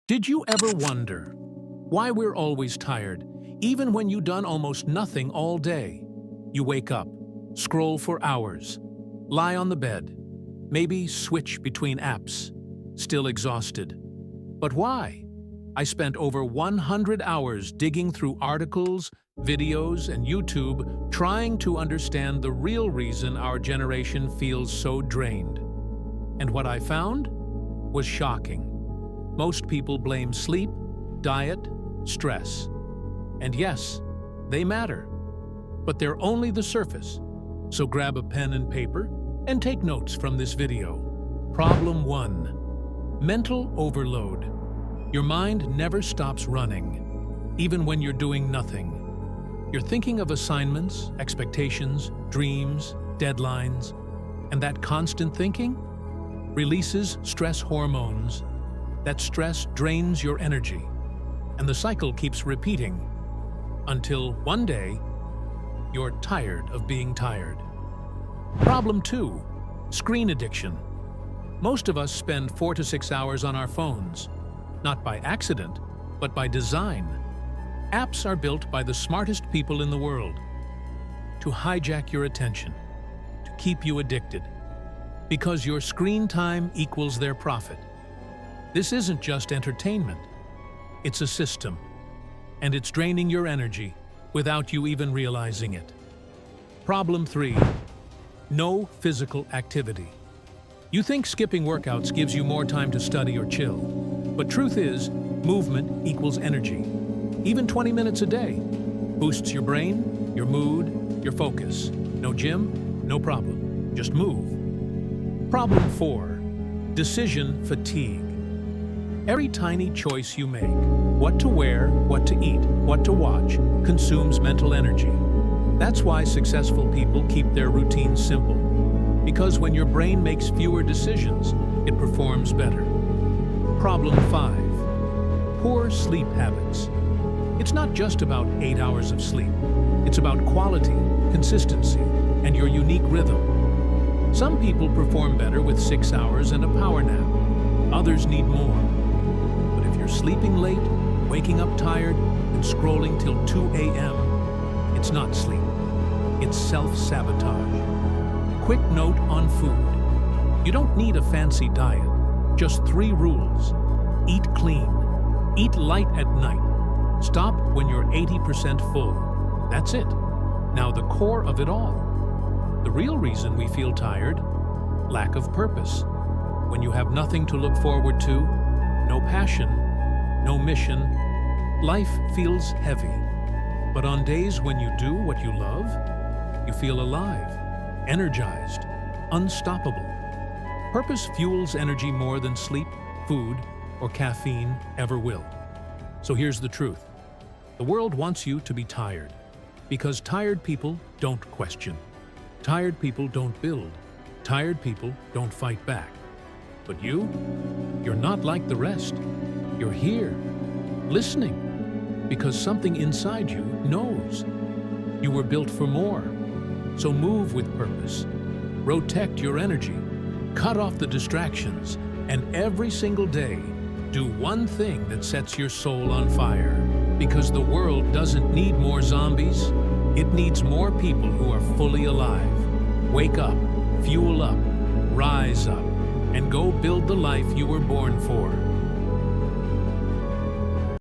Did you ever wonder why we're always tired, even when you've done almost nothing all day? You wake up, scroll for hours, lie on the bed, maybe switch between apps, still exhausted. But why? I spent over 100 hours digging through articles, videos, and YouTube trying to understand the real reason our generation feels so drained. And what I found was shocking. Most people blame sleep, diet, stress. And yes, they matter. But they're only the surface. So grab a pen and paper and take notes from this video. Problem 1. Mental overload. Your mind never stops running, even when you're doing nothing. You're thinking of assignments, expectations, dreams, deadlines, and that constant thinking releases stress hormones. That stress drains your energy, and the cycle keeps repeating until one day you're tired of being tired. Problem 2. Screen addiction. Most of us spend 4 to 6 hours on our phones, not by accident, but by design. Apps are built by the smartest people in the world to hijack your attention, to keep you addicted, because your screen time equals their profit. This isn't just entertainment, it's a system, and it's draining your energy without you even realizing it. Problem 3. No physical activity. You think skipping workouts gives you more time to study or chill, but truth is, movement equals energy. Even 20 minutes a day boosts your brain, your mood, your focus. No gym, no problem. Just move. Problem 4. Decision fatigue. Every tiny choice you make, what to wear, what to eat, what to watch, consumes mental energy. That's why successful people keep their routines simple. Because when your brain makes fewer decisions, it performs better. Problem 5. Poor sleep habits. It's not just about 8 hours of sleep. It's about quality, consistency, and your unique rhythm. Some people perform better with 6 hours and a power nap. Others need more. But if you're sleeping late, waking up tired, and scrolling till 2 a.m., it's not sleep. It's self-sabotage. Quick note on food. You don't need a fancy diet. Just 3 rules. Eat clean. Eat light at night. Stop when you're 80% full. That's it. Now the core of it all. The real reason we feel tired: lack of purpose. When you have nothing to look forward to, no passion, no mission, life feels heavy. But on days when you do what you love, you feel alive, energized, unstoppable. Purpose fuels energy more than sleep, food, or caffeine ever will. So here's the truth. The world wants you to be tired, because tired people don't question. Tired people don't build. Tired people don't fight back. But you're not like the rest. You're here, listening, because something inside you knows. You were built for more. So move with purpose. Protect your energy. Cut off the distractions. And every single day, do one thing that sets your soul on fire. Because the world doesn't need more zombies. It needs more people who are fully alive. Wake up, fuel up, rise up, and go build the life you were born for.